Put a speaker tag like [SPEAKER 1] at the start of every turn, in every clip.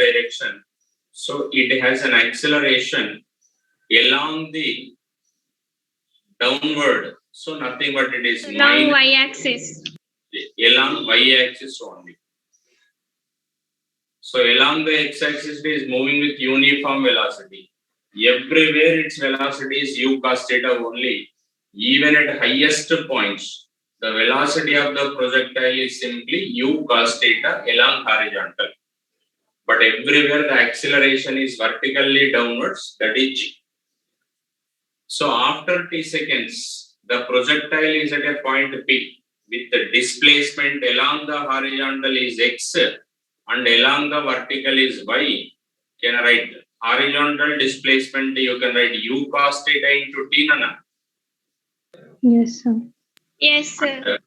[SPEAKER 1] direction. So it has an acceleration along the downward. So nothing but it is
[SPEAKER 2] along y-axis.
[SPEAKER 1] Along y-axis only. So along the x-axis it is moving with uniform velocity. Everywhere its velocity is u cos theta only. Even at highest points, the velocity of the projectile is simply u cos theta along horizontal. But everywhere the acceleration is vertically downwards, that is g. So after t seconds, the projectile is at a point P with the displacement along the horizontal is x and along the vertical is y. Can I write horizontal displacement? You can write u cos theta into t, Nana.
[SPEAKER 3] Yes, sir.
[SPEAKER 2] Yes, sir.
[SPEAKER 1] And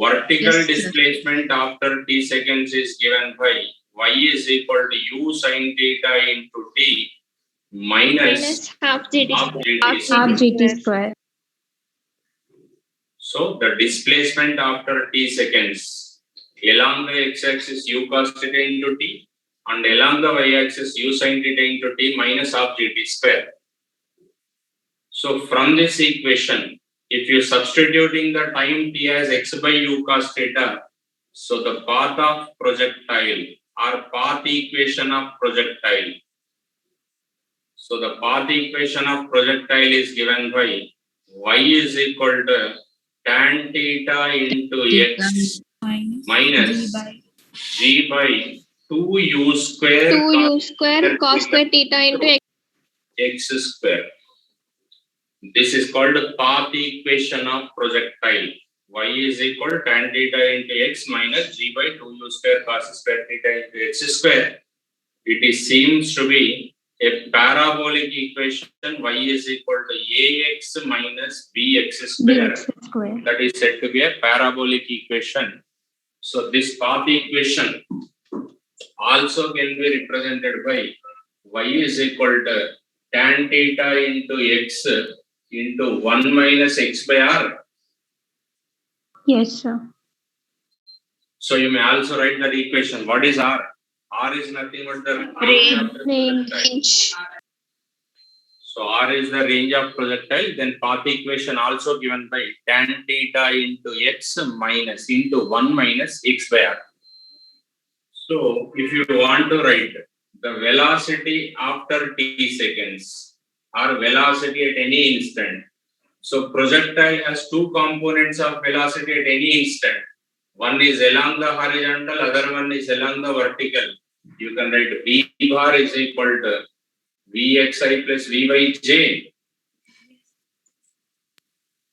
[SPEAKER 1] vertical
[SPEAKER 4] Yes, sir.
[SPEAKER 1] displacement after t seconds is given by y is equal to u sin theta into t minus
[SPEAKER 2] half gt
[SPEAKER 1] half gt
[SPEAKER 3] Half
[SPEAKER 1] square.
[SPEAKER 3] gt square.
[SPEAKER 1] So the displacement after t seconds along the x-axis u cos theta into t and along the y-axis u sin theta into t minus half gt square. So from this equation, if you substituting the time t as x by u cos theta, so the path of projectile or path equation of projectile. So the path equation of projectile is given by y is equal to tan theta into x minus g by 2u square
[SPEAKER 2] 2u square cos square theta into
[SPEAKER 1] x square. This is called path equation of projectile. Y is equal to tan theta into x minus g by 2u square cos square theta into x square. It seems to be a parabolic equation. Y is equal to ax minus bx square.
[SPEAKER 3] Bx square.
[SPEAKER 1] That is said to be a parabolic equation. So this path equation also can be represented by y is equal to tan theta into x into 1 minus x by r.
[SPEAKER 3] Yes, sir.
[SPEAKER 1] So you may also write that equation. What is r? R is nothing but the range of the
[SPEAKER 3] Range.
[SPEAKER 1] projectile. So r is the range of projectile. Then path equation also given by tan theta into x minus into 1 minus x by r. So if you want to write the velocity after t seconds or velocity at any instant. So projectile has two components of velocity at any instant. One is along the horizontal, other one is along the vertical. You can write v bar is equal to vxi plus vyj.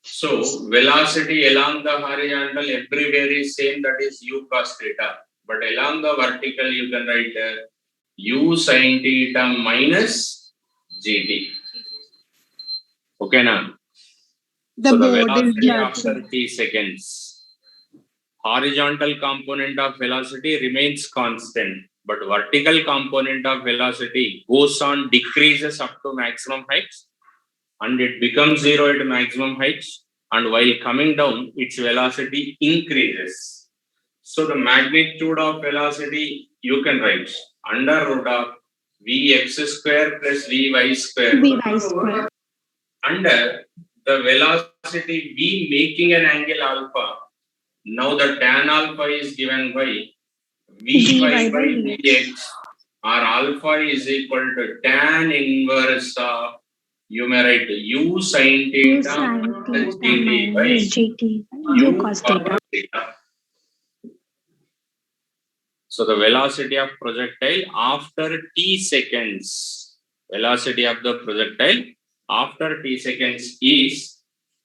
[SPEAKER 1] So velocity along the horizontal everywhere is same, that is u cos theta. But along the vertical you can write u sin theta minus gt. Okay now.
[SPEAKER 4] The
[SPEAKER 1] So the
[SPEAKER 4] board is
[SPEAKER 1] velocity
[SPEAKER 4] black.
[SPEAKER 1] after t seconds, horizontal component of velocity remains constant, but vertical component of velocity goes on decreases up to maximum heights and it becomes zero at maximum heights, and while coming down its velocity increases. So the magnitude of velocity you can write under root of vx square plus vy square
[SPEAKER 3] Vy square.
[SPEAKER 1] under the velocity v making an angle alpha. Now the tan alpha is given by vy by vx, or alpha is equal to tan inverse of, you may write u sin
[SPEAKER 3] U
[SPEAKER 1] theta
[SPEAKER 3] sin
[SPEAKER 1] minus
[SPEAKER 3] theta
[SPEAKER 1] gt by
[SPEAKER 3] minus gt. U cos theta.
[SPEAKER 1] theta. So the velocity of projectile after t seconds, velocity of the projectile after t seconds is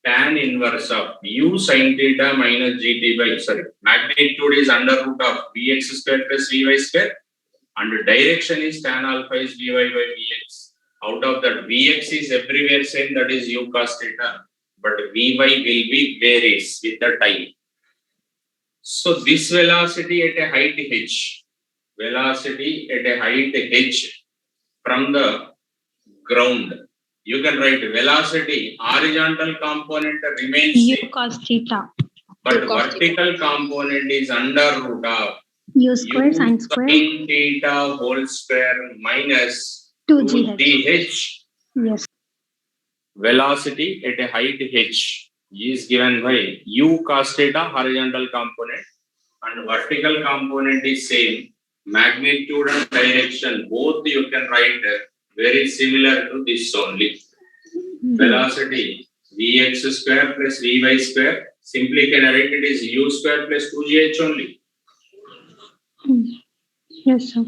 [SPEAKER 1] tan inverse of u sin theta minus gt by, magnitude is under root of vx square plus vy square, and direction is tan alpha is vy by vx. Out of that, vx is everywhere same, that is u cos theta, but vy will be varies with the time. So this velocity at a height h, velocity at a height h from the ground, you can write velocity horizontal component remains
[SPEAKER 3] U
[SPEAKER 1] same,
[SPEAKER 3] cos theta.
[SPEAKER 1] but vertical component is under root of
[SPEAKER 3] U square sine square
[SPEAKER 1] Sin theta whole square minus
[SPEAKER 3] 2gh.
[SPEAKER 1] 2gh.
[SPEAKER 3] Yes.
[SPEAKER 1] Velocity at a height h is given by u cos theta horizontal component and vertical component is same. Magnitude and direction both you can write very similar to this only. Velocity vx square plus vy square. Simply can write it is u square plus 2gh only.
[SPEAKER 3] Yes, sir.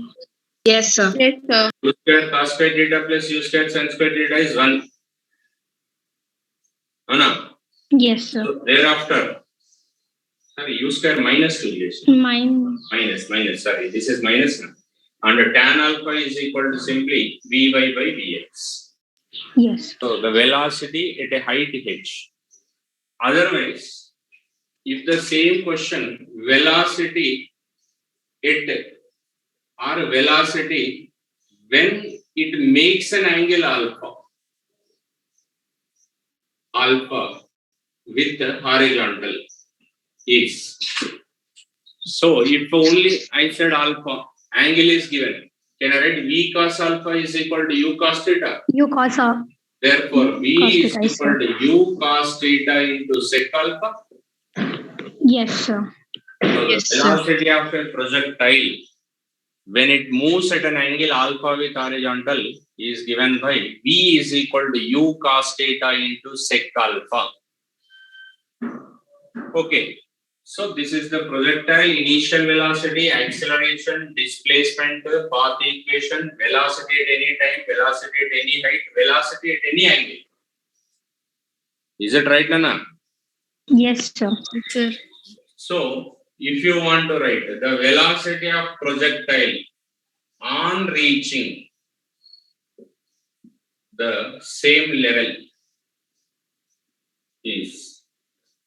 [SPEAKER 4] Yes, sir.
[SPEAKER 2] Yes, sir.
[SPEAKER 1] U square cos square theta plus u square sin square theta is 1. Anna.
[SPEAKER 3] Yes, sir.
[SPEAKER 1] So thereafter, sorry, u square minus 2gh. Minus, sorry, this is minus now. And tan alpha is equal to simply Vy by Vx.
[SPEAKER 3] Yes.
[SPEAKER 1] So the velocity at a height h. Otherwise, if the same question, velocity at or velocity when it makes an angle alpha with the horizontal is. So if only I said alpha, angle is given. Can I write V cos alpha is equal to U cos theta?
[SPEAKER 3] U cos
[SPEAKER 1] Therefore, V
[SPEAKER 3] Cos
[SPEAKER 1] is
[SPEAKER 3] theta is
[SPEAKER 1] equal to U cos theta into sec alpha.
[SPEAKER 3] yes, sir.
[SPEAKER 1] So
[SPEAKER 4] Yes,
[SPEAKER 1] the
[SPEAKER 4] sir.
[SPEAKER 1] velocity of a projectile when it moves at an angle alpha with horizontal is given by V is equal to U cos theta into sec alpha. Okay. So this is the projectile initial velocity, acceleration, displacement, path equation, velocity at any time, velocity at any height, velocity at any angle. Is it right, Nana?
[SPEAKER 3] Yes, sir.
[SPEAKER 4] Sir.
[SPEAKER 1] So if you want to write the velocity of projectile on reaching the same level is,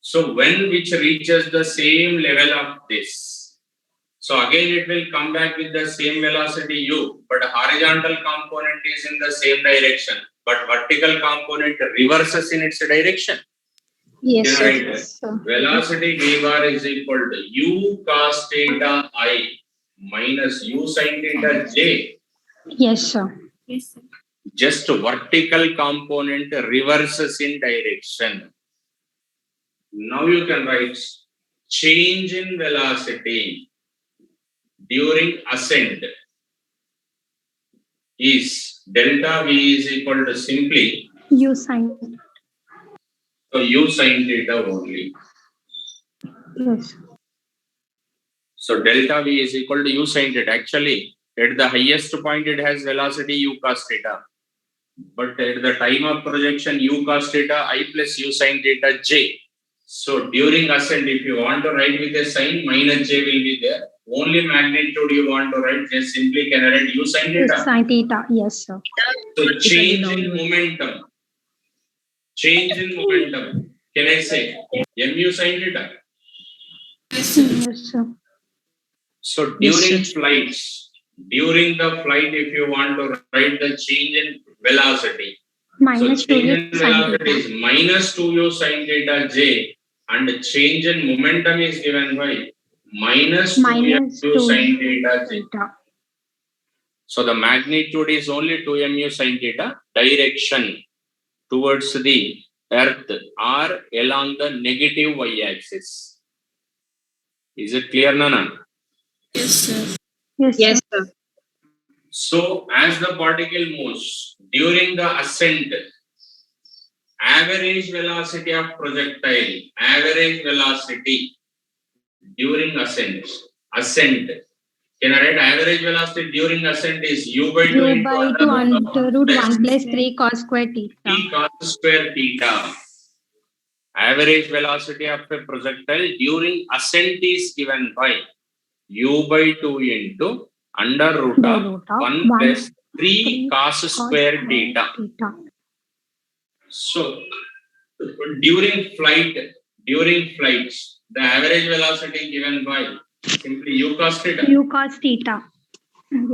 [SPEAKER 1] so when which reaches the same level of this, so again it will come back with the same velocity u, but horizontal component is in the same direction, but vertical component reverses in its direction.
[SPEAKER 4] Yes,
[SPEAKER 1] Can I
[SPEAKER 4] sir.
[SPEAKER 1] write
[SPEAKER 3] Sir.
[SPEAKER 1] velocity v bar is equal to u cos theta I minus u sin theta j.
[SPEAKER 3] Yes, sir.
[SPEAKER 2] Yes, sir.
[SPEAKER 1] Just vertical component reverses in direction. Now you can write change in velocity during ascent is delta v is equal to simply
[SPEAKER 3] U sine.
[SPEAKER 1] so u sin theta only.
[SPEAKER 3] Yes.
[SPEAKER 1] So delta v is equal to u sin theta. Actually, at the highest point it has velocity u cos theta. But at the time of projection u cos theta I plus u sin theta j. So during ascent, if you want to write with a sign, minus j will be there. Only magnitude you want to write, just simply can write u sin
[SPEAKER 3] U
[SPEAKER 1] theta.
[SPEAKER 3] sine theta. Yes, sir.
[SPEAKER 1] So change in momentum. Change in momentum. Can I say mu sin theta?
[SPEAKER 3] Yes, sir.
[SPEAKER 1] So
[SPEAKER 4] Yes,
[SPEAKER 1] during
[SPEAKER 4] sir.
[SPEAKER 1] flights, during the flight, if you want to write the change in velocity,
[SPEAKER 3] Minus
[SPEAKER 1] so
[SPEAKER 3] 2
[SPEAKER 1] change
[SPEAKER 3] U
[SPEAKER 1] in
[SPEAKER 3] sine
[SPEAKER 1] velocity
[SPEAKER 3] theta.
[SPEAKER 1] is minus 2u sin theta j, and change in momentum is given by minus 2mu
[SPEAKER 3] Minus 2
[SPEAKER 1] sin theta j.
[SPEAKER 3] theta.
[SPEAKER 1] So the magnitude is only 2mu sin theta. Direction towards the earth or along the negative y-axis. Is it clear, Nana?
[SPEAKER 4] Yes, sir.
[SPEAKER 3] Yes,
[SPEAKER 4] Yes,
[SPEAKER 3] sir.
[SPEAKER 4] sir.
[SPEAKER 1] So as the particle moves during the ascent, average velocity of projectile, average velocity during ascent. Can I write average velocity during ascent is u by 2
[SPEAKER 3] U
[SPEAKER 1] into
[SPEAKER 3] by 2 under root 1 plus 3 cos square theta.
[SPEAKER 1] t cos square theta. Average velocity of a projectile during ascent is given by u by 2 into under root
[SPEAKER 3] The
[SPEAKER 1] of
[SPEAKER 3] root of
[SPEAKER 1] 1 plus 3
[SPEAKER 3] 3
[SPEAKER 1] cos square theta. So during flights, the average velocity given by simply u cos theta.
[SPEAKER 3] U cos theta.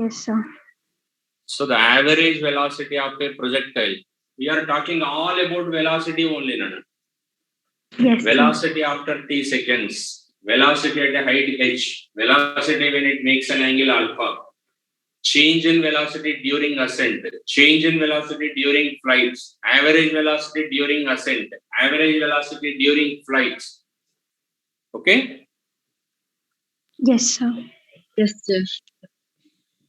[SPEAKER 3] Yes, sir.
[SPEAKER 1] So the average velocity of a projectile, we are talking all about velocity only, Nana.
[SPEAKER 3] Yes, sir.
[SPEAKER 1] Velocity after t seconds. velocity at a height h, velocity when it makes an angle alpha, change in velocity during ascent, change in velocity during flights, average velocity during ascent, average velocity during flights. Okay?
[SPEAKER 3] Yes, sir.
[SPEAKER 4] Yes, sir.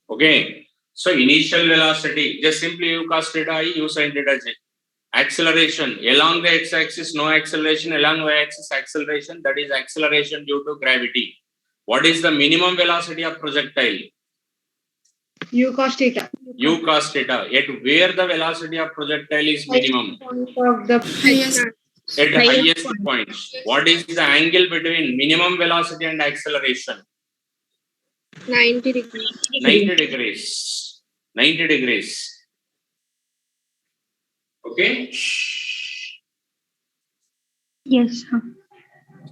[SPEAKER 1] Okay. So initial velocity, just simply u cos theta I, u sin theta j. Acceleration, along the x-axis, no acceleration, along y-axis, acceleration, that is acceleration due to gravity. What is the minimum velocity of projectile?
[SPEAKER 4] U cos theta.
[SPEAKER 1] U cos theta. At where the velocity of projectile is minimum?
[SPEAKER 4] Point of the highest.
[SPEAKER 1] At the
[SPEAKER 4] Highest
[SPEAKER 1] highest
[SPEAKER 4] point.
[SPEAKER 1] point. What is the angle between minimum velocity and acceleration?
[SPEAKER 2] 90 degrees.
[SPEAKER 1] 90 degrees. 90 degrees. Okay?
[SPEAKER 3] Yes, sir.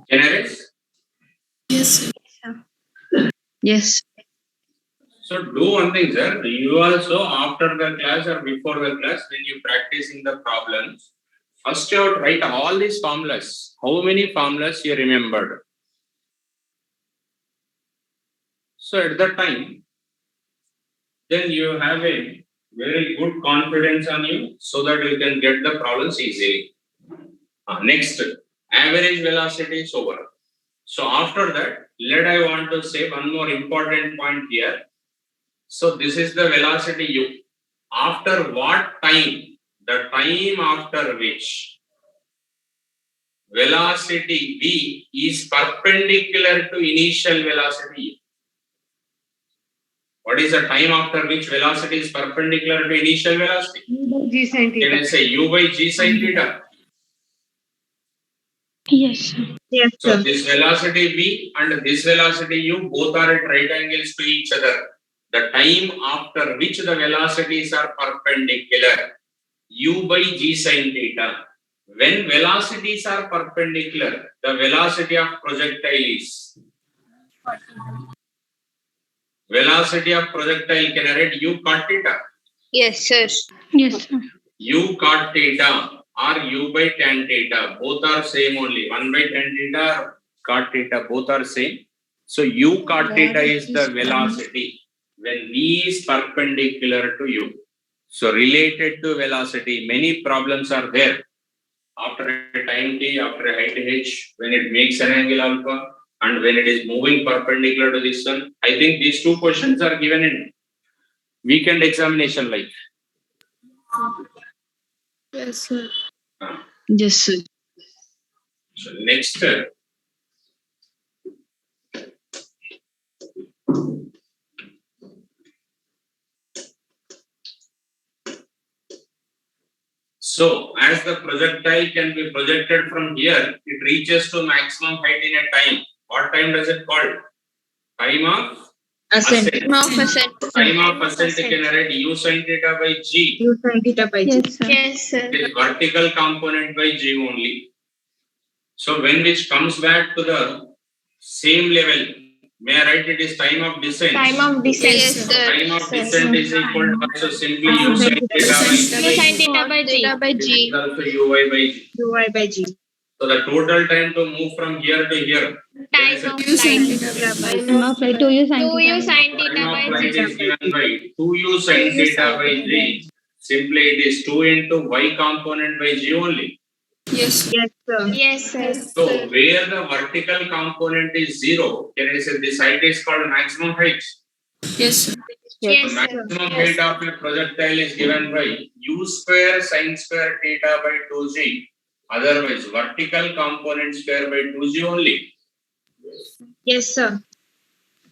[SPEAKER 1] Can I rest?
[SPEAKER 4] Yes, sir. Yes.
[SPEAKER 1] So do one thing, sir. You also, after the class or before the class, when you practicing the problems, first you have to write all these formulas. How many formulas you remembered? So at that time, then you have a very good confidence on you so that you can get the problems easily. Next, average velocity is over. So after that, I want to say one more important point here. So this is the velocity u. After what time? The time after which velocity v is perpendicular to initial velocity u. What is the time after which velocity is perpendicular to initial velocity?
[SPEAKER 4] G sin
[SPEAKER 1] Can I say u by g sin theta?
[SPEAKER 3] Yes, sir.
[SPEAKER 4] Yes,
[SPEAKER 1] So
[SPEAKER 4] sir.
[SPEAKER 1] this velocity v and this velocity u both are at right angles to each other. The time after which the velocities are perpendicular, u by g sin theta. When velocities are perpendicular, the velocity of projectile is. Velocity of projectile, can I write u cot theta?
[SPEAKER 2] Yes, sir.
[SPEAKER 3] Yes, sir.
[SPEAKER 1] U cot theta or u by tan theta, both are same only. 1 by tan theta or cot theta, both are same. So u cot theta is the velocity when v is perpendicular to u. So related to velocity, many problems are there. After a time t, after a height h, when it makes an angle alpha, and when it is moving perpendicular to this one. I think these two questions are given in weekend examination like.
[SPEAKER 4] Yes, sir.
[SPEAKER 1] Uh,
[SPEAKER 4] Yes, sir.
[SPEAKER 1] So next, so as the projectile can be projected from here, it reaches to maximum height in a time. What time does it call? Time of
[SPEAKER 4] Ascent.
[SPEAKER 1] ascent.
[SPEAKER 2] Of ascent.
[SPEAKER 1] Time of ascent can write u sin theta by g.
[SPEAKER 4] U sin theta by G.
[SPEAKER 3] Yes, sir.
[SPEAKER 2] Yes, sir.
[SPEAKER 1] It is vertical component by g only. So when which comes back to the same level, may I write it is time of descent.
[SPEAKER 2] Time of descent.
[SPEAKER 4] Yes,
[SPEAKER 2] Yes,
[SPEAKER 4] sir.
[SPEAKER 2] sir.
[SPEAKER 1] Time of
[SPEAKER 2] Sir.
[SPEAKER 1] descent is equal to also simply u sin theta by
[SPEAKER 2] U
[SPEAKER 1] g.
[SPEAKER 2] sin theta by g.
[SPEAKER 1] It is also uy by g.
[SPEAKER 4] Uy by G.
[SPEAKER 1] So the total time to move from here to here.
[SPEAKER 2] Time of
[SPEAKER 4] U sin
[SPEAKER 2] flight.
[SPEAKER 4] theta by
[SPEAKER 3] Time of flight, 2u sin
[SPEAKER 2] 2u
[SPEAKER 3] theta.
[SPEAKER 2] sin
[SPEAKER 1] Time
[SPEAKER 2] theta
[SPEAKER 1] of
[SPEAKER 2] by
[SPEAKER 1] flight
[SPEAKER 2] g.
[SPEAKER 1] is given by 2u sin theta by g. Simply it is 2 into y component by g only.
[SPEAKER 4] Yes, yes, sir.
[SPEAKER 2] Yes, sir.
[SPEAKER 1] So where the vertical component is 0, can I say this height is called maximum height?
[SPEAKER 4] Yes, sir.
[SPEAKER 2] Yes,
[SPEAKER 1] The
[SPEAKER 2] sir.
[SPEAKER 1] maximum height of a projectile is given by u square sin square theta by 2g. Otherwise, vertical component square by 2g only.
[SPEAKER 4] Yes, sir.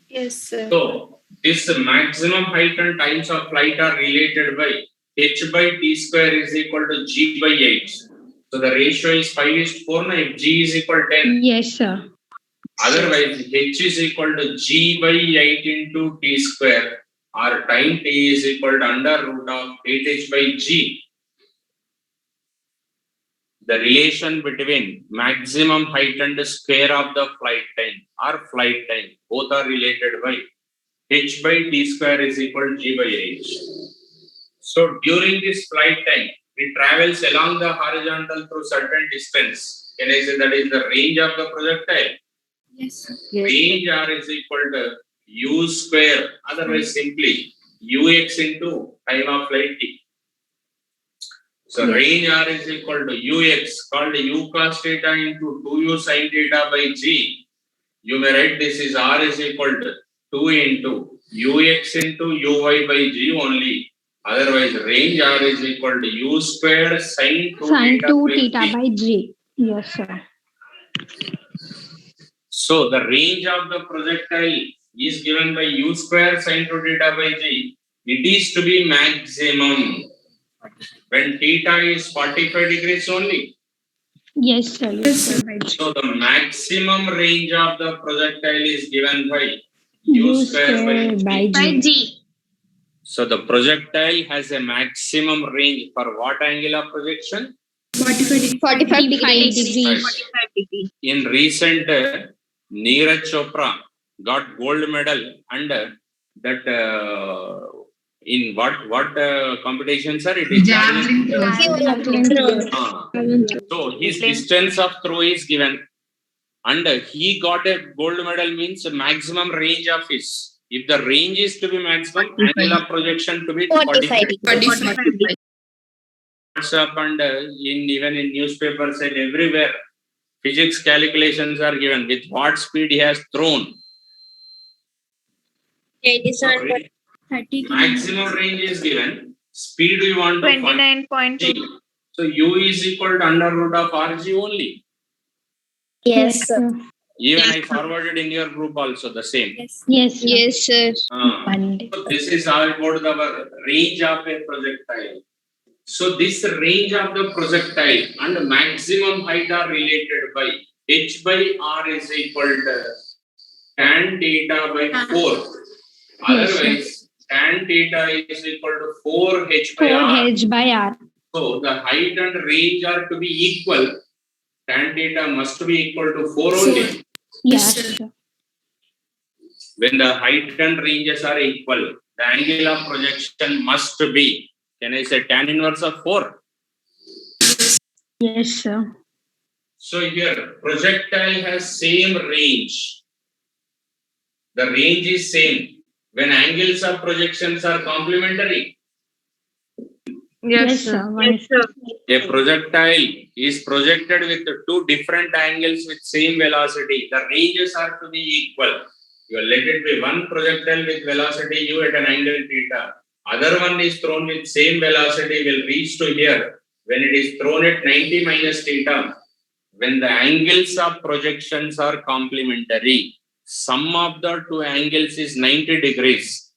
[SPEAKER 2] Yes, sir.
[SPEAKER 1] So this maximum height and times of flight are related by h by t square is equal to g by h. So the ratio is 5:4 now if g is equal to 10.
[SPEAKER 3] Yes, sir.
[SPEAKER 1] Otherwise, h is equal to g by 8 into t square or time t is equal to under root of 8h by g. The relation between maximum height and the square of the flight time or flight time, both are related by h by t square is equal to g by h. So during this flight time, it travels along the horizontal through certain distance. Can I say that is the range of the projectile?
[SPEAKER 4] Yes, sir.
[SPEAKER 1] Range R is equal to U square, otherwise simply UX into time of flight T. So range R is equal to UX called U cos theta into 2U sin theta by G. You may write this is R is equal to 2 into UX into UY by G only. Otherwise, range R is equal to U square sin 2
[SPEAKER 3] Sine
[SPEAKER 1] theta
[SPEAKER 3] 2
[SPEAKER 1] by
[SPEAKER 3] theta
[SPEAKER 1] G.
[SPEAKER 3] by G. Yes, sir.
[SPEAKER 1] So the range of the projectile is given by U square sin 2 theta by G. It is to be maximum when theta is 45 degrees only.
[SPEAKER 3] Yes, sir. Yes, sir.
[SPEAKER 1] So the maximum range of the projectile is given by
[SPEAKER 3] U
[SPEAKER 1] U square by
[SPEAKER 3] square
[SPEAKER 1] G.
[SPEAKER 3] by G.
[SPEAKER 1] So the projectile has a maximum range for what angle of projection?
[SPEAKER 2] 45 degrees.
[SPEAKER 1] Right.
[SPEAKER 4] 45 degrees.
[SPEAKER 1] In recent, Neeraj Chopra got gold medal under that in what competition, sir? It is javelin throw. So his distance of throw is given, and he got a gold medal means maximum range of his. If the range is to be maximum, angle of projection to be 45.
[SPEAKER 4] 45 degrees.
[SPEAKER 1] WhatsApp and even in newspapers and everywhere, physics calculations are given with what speed he has thrown. So, maximum range is given. Speed we want to find.
[SPEAKER 4] 29.2.
[SPEAKER 1] So U is equal to under root of RG only.
[SPEAKER 2] Yes, sir.
[SPEAKER 1] Even
[SPEAKER 4] Yes,
[SPEAKER 1] I forwarded in your group also the same.
[SPEAKER 3] Yes, sir.
[SPEAKER 2] Yes, sir.
[SPEAKER 1] So this is how about our range of a projectile. So this range of the projectile and maximum height are related by h by r is equal to tan theta by 4. Otherwise, tan theta is equal to 4 h by
[SPEAKER 3] 4
[SPEAKER 1] r.
[SPEAKER 3] H by R.
[SPEAKER 1] So the height and range are to be equal. Tan theta must be equal to 4 only.
[SPEAKER 3] Yes, sir.
[SPEAKER 1] When the height and ranges are equal, the angle of projection must be, can I say tan inverse of 4?
[SPEAKER 3] Yes, sir.
[SPEAKER 1] So here, projectile has same range. The range is same. When angles of projections are complementary,
[SPEAKER 3] Yes, sir.
[SPEAKER 4] Yes, sir.
[SPEAKER 1] a projectile is projected with two different angles with same velocity. The ranges are to be equal. You let it be one projectile with velocity u at an angle theta. Other one is thrown with same velocity will reach to here. When it is thrown at 90 minus theta, when the angles of projections are complementary, sum of the two angles is 90 degrees.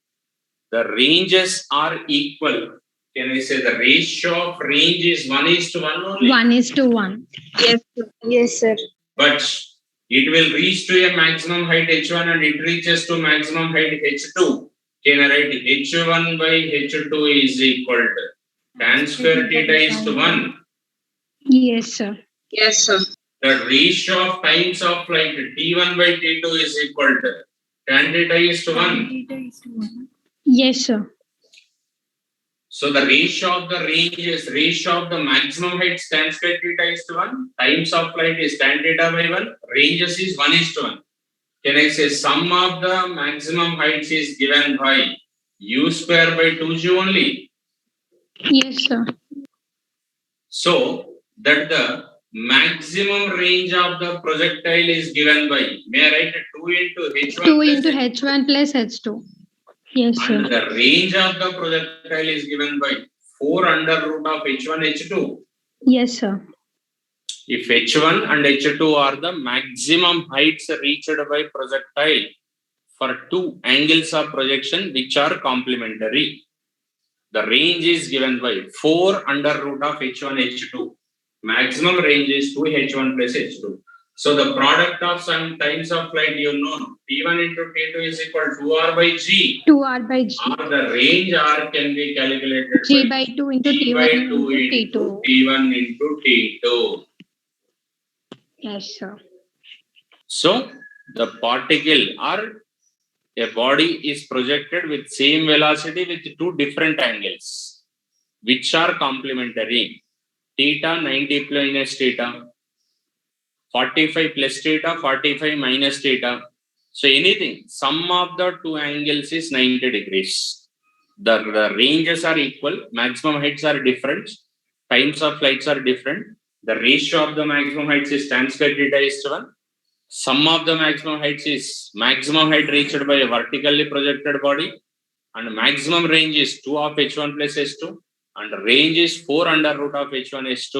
[SPEAKER 1] The ranges are equal. Can I say the ratio of range is 1:1 only?
[SPEAKER 3] 1:1.
[SPEAKER 4] Yes, sir.
[SPEAKER 2] Yes, sir.
[SPEAKER 1] But it will reach to a maximum height h1 and it reaches to maximum height h2. Can I write h1 by h2 is equal to tan square theta is to 1.
[SPEAKER 3] Yes, sir.
[SPEAKER 4] Yes, sir.
[SPEAKER 1] The ratio of times of flight t1 by t2 is equal to tan theta is to 1.
[SPEAKER 3] Yes, sir.
[SPEAKER 1] So the ratio of the range is ratio of the maximum height tan square theta is to 1. Times of flight is tan theta by 1. Ranges is 1:1. Can I say sum of the maximum heights is given by u square by 2g only?
[SPEAKER 3] Yes, sir.
[SPEAKER 1] So that the maximum range of the projectile is given by, may I write 2 into h1
[SPEAKER 3] 2
[SPEAKER 1] plus
[SPEAKER 3] into
[SPEAKER 1] h2?
[SPEAKER 3] H1 plus H2. Yes,
[SPEAKER 1] And
[SPEAKER 3] sir.
[SPEAKER 1] the range of the projectile is given by 4 under root of h1 h2.
[SPEAKER 3] Yes, sir.
[SPEAKER 1] If h1 and h2 are the maximum heights reached by projectile for two angles of projection which are complementary, the range is given by 4 under root of h1 h2. Maximum range is 2 h1 plus h2. So the product of some times of flight you know t1 into t2 is equal to 2r by g.
[SPEAKER 3] 2R by G.
[SPEAKER 1] Or the range r can be calculated
[SPEAKER 3] G by 2 into
[SPEAKER 1] G by
[SPEAKER 3] T1
[SPEAKER 1] 2
[SPEAKER 3] into
[SPEAKER 1] into
[SPEAKER 3] T2.
[SPEAKER 1] t1 into t2.
[SPEAKER 3] Yes, sir.
[SPEAKER 1] So the particle or a body is projected with same velocity with two different angles which are complementary. Theta 90 minus theta, 45 plus theta, 45 minus theta. So anything, sum of the two angles is 90 degrees. The ranges are equal, maximum heights are different, times of flights are different. The ratio of the maximum heights is tan square theta is to 1. Sum of the maximum heights is maximum height reached by a vertically projected body, and maximum range is 2 of h1 plus h2, and range is 4 under root of h1 h2,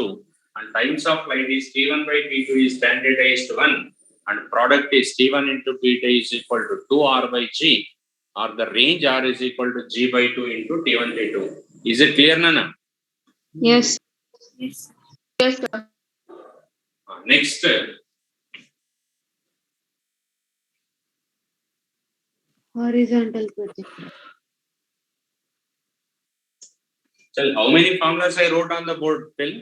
[SPEAKER 1] and times of flight is t1 by t2 is tan theta is to 1, and product is t1 into theta is equal to 2r by g, or the range r is equal to g by 2 into t1 t2. Is it clear, Nana?
[SPEAKER 2] Yes.
[SPEAKER 4] Yes. Sir.
[SPEAKER 1] Next,
[SPEAKER 2] Horizontal project.
[SPEAKER 1] tell how many formulas I wrote on the board, Phil?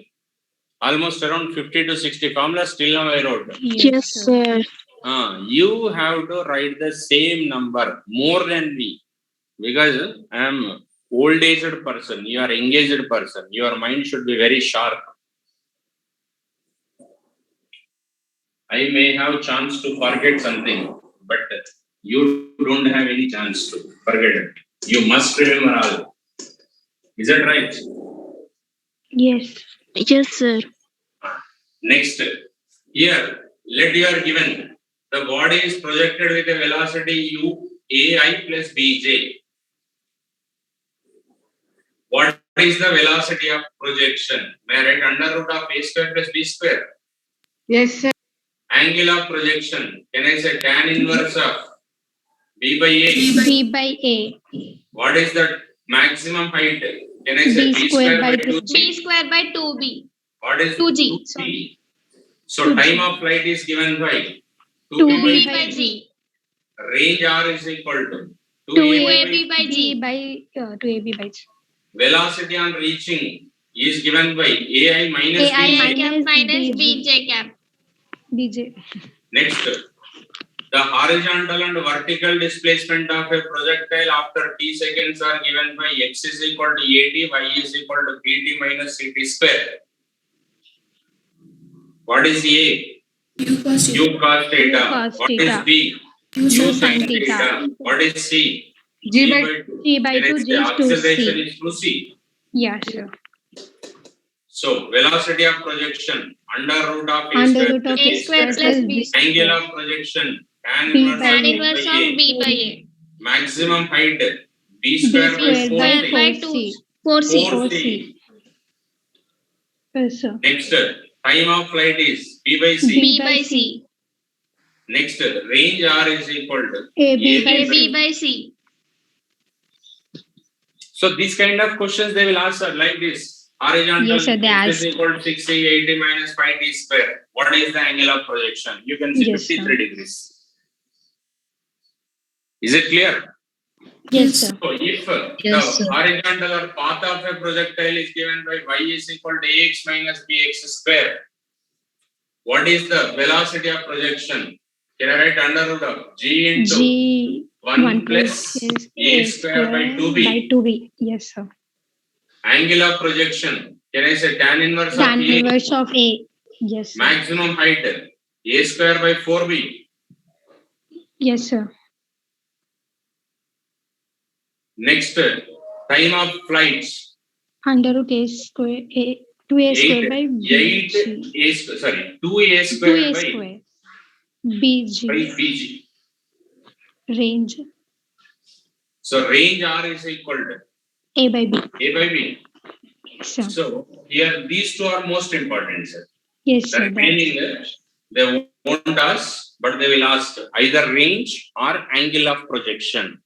[SPEAKER 1] Almost around 50 to 60 formulas till now I wrote.
[SPEAKER 3] Yes, sir.
[SPEAKER 1] You have to write the same number more than me, because I am old aged person, you are engaged person, your mind should be very sharp. I may have chance to forget something, but you don't have any chance to forget it. You must remember all. Is that right?
[SPEAKER 3] Yes.
[SPEAKER 2] Yes, sir.
[SPEAKER 1] Next, here, let you are given the body is projected with a velocity u ai plus bj. What is the velocity of projection? May I write under root of a square plus b square?
[SPEAKER 2] Yes, sir.
[SPEAKER 1] Angle of projection, can I say tan inverse of b by a?
[SPEAKER 3] B by A.
[SPEAKER 1] What is the maximum height? Can I say
[SPEAKER 3] B square by
[SPEAKER 1] 2g?
[SPEAKER 2] B square by 2b.
[SPEAKER 1] What is
[SPEAKER 2] 2g,
[SPEAKER 1] 2g? So
[SPEAKER 3] 2g.
[SPEAKER 1] time of flight is given by
[SPEAKER 3] 2b
[SPEAKER 1] 2b
[SPEAKER 2] B
[SPEAKER 1] by
[SPEAKER 2] by g.
[SPEAKER 1] range r is equal to
[SPEAKER 2] 2ab by
[SPEAKER 3] B
[SPEAKER 2] g.
[SPEAKER 3] by 2AB by G.
[SPEAKER 1] velocity on reaching is given by ai minus
[SPEAKER 3] AI
[SPEAKER 1] bj.
[SPEAKER 2] A cap minus
[SPEAKER 3] BJ.
[SPEAKER 2] bj cap.
[SPEAKER 3] BJ.
[SPEAKER 1] Next, the horizontal and vertical displacement of a projectile after t seconds are given by x is equal to at, y is equal to pt minus ct square. What is a?
[SPEAKER 4] U cos
[SPEAKER 1] U cos theta.
[SPEAKER 3] U cos
[SPEAKER 1] What is
[SPEAKER 3] theta.
[SPEAKER 1] b?
[SPEAKER 4] U
[SPEAKER 1] U
[SPEAKER 3] sin
[SPEAKER 1] sin
[SPEAKER 3] theta.
[SPEAKER 1] theta. What is c?
[SPEAKER 2] G by
[SPEAKER 1] 2.
[SPEAKER 3] G by
[SPEAKER 1] Then
[SPEAKER 3] 2,
[SPEAKER 1] it's
[SPEAKER 3] G
[SPEAKER 1] the
[SPEAKER 3] is 2C.
[SPEAKER 1] acceleration is 2c.
[SPEAKER 3] Yeah, sure.
[SPEAKER 1] So velocity of projection under root of a
[SPEAKER 3] Under
[SPEAKER 1] square
[SPEAKER 3] root of
[SPEAKER 2] A square plus b square.
[SPEAKER 1] angle of projection tan
[SPEAKER 3] B
[SPEAKER 1] inverse
[SPEAKER 3] by
[SPEAKER 2] Tan
[SPEAKER 1] of
[SPEAKER 2] inverse
[SPEAKER 1] by
[SPEAKER 2] of
[SPEAKER 1] a.
[SPEAKER 2] b by a.
[SPEAKER 1] Maximum height b
[SPEAKER 3] B
[SPEAKER 1] square by
[SPEAKER 3] square
[SPEAKER 1] 4
[SPEAKER 3] by
[SPEAKER 2] Square by
[SPEAKER 3] 4C.
[SPEAKER 2] 4c.
[SPEAKER 1] 4c.
[SPEAKER 3] Yes, sir.
[SPEAKER 1] Next, time of flight is b by c.
[SPEAKER 2] B by c.
[SPEAKER 1] Next, range r is equal to
[SPEAKER 3] AB by
[SPEAKER 2] AB by c.
[SPEAKER 1] So these kind of questions they will ask like this. Horizontal
[SPEAKER 3] Yes, sir, they
[SPEAKER 1] x
[SPEAKER 3] ask.
[SPEAKER 1] is equal to 60, 80 minus 5t square. What is the angle of projection? You can see
[SPEAKER 3] Yes,
[SPEAKER 1] 53 degrees. Is it clear?
[SPEAKER 3] Yes, sir.
[SPEAKER 1] So if
[SPEAKER 4] Yes,
[SPEAKER 1] the
[SPEAKER 4] sir.
[SPEAKER 1] horizontal or path of a projectile is given by y is equal to ax minus bx square, what is the velocity of projection? Can I write under root of g into
[SPEAKER 3] G
[SPEAKER 1] 1 plus a square by 2b?
[SPEAKER 3] by 2B. Yes, sir.
[SPEAKER 1] Angle of projection, can I say tan inverse
[SPEAKER 3] Tan
[SPEAKER 1] of a?
[SPEAKER 3] inverse of A. Yes, sir.
[SPEAKER 1] Maximum height a square by 4b.
[SPEAKER 3] Yes, sir.
[SPEAKER 1] Next, time of flights
[SPEAKER 3] Under root A square, 2A square by
[SPEAKER 1] 8
[SPEAKER 3] BG.
[SPEAKER 1] 2a square
[SPEAKER 3] 2A
[SPEAKER 1] by
[SPEAKER 3] square. BG.
[SPEAKER 1] bg.
[SPEAKER 3] Range.
[SPEAKER 1] So range r is equal to
[SPEAKER 3] A by B.
[SPEAKER 1] a by b.
[SPEAKER 3] Yes, sir.
[SPEAKER 1] So here these two are most important, sir.
[SPEAKER 3] Yes,
[SPEAKER 1] The
[SPEAKER 3] sir.
[SPEAKER 1] remaining they won't ask, but they will ask either range or angle of projection.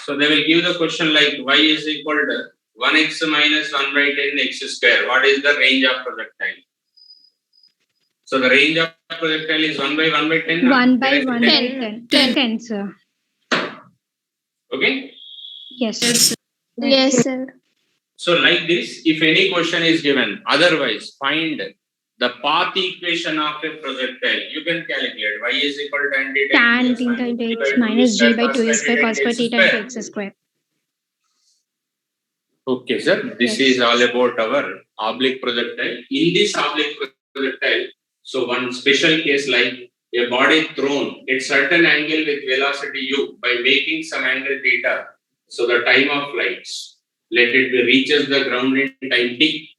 [SPEAKER 1] So they will give the question like y is equal to 1x minus 1 by 10 x square. What is the range of projectile? So the range of projectile is 1 by 1 by 10.
[SPEAKER 3] 1 by 1 by
[SPEAKER 2] 10.
[SPEAKER 3] 10. 10, sir.
[SPEAKER 1] Okay.
[SPEAKER 3] Yes, sir.
[SPEAKER 4] Yes, sir.
[SPEAKER 2] Yes, sir.
[SPEAKER 1] So like this, if any question is given, otherwise find the path equation of a projectile. You can calculate y is equal to tan theta
[SPEAKER 3] Tan
[SPEAKER 1] into
[SPEAKER 3] theta
[SPEAKER 1] sin
[SPEAKER 3] into
[SPEAKER 1] theta
[SPEAKER 3] x minus G by 2A
[SPEAKER 1] cos
[SPEAKER 3] square cos
[SPEAKER 1] theta
[SPEAKER 3] square theta into x square.
[SPEAKER 1] Okay, sir. This
[SPEAKER 3] Yes.
[SPEAKER 1] is all about our oblique projectile. In this oblique projectile, So one special case like a body thrown at certain angle with velocity u by making some angle theta. So the time of flights, let it be reaches the ground in time t.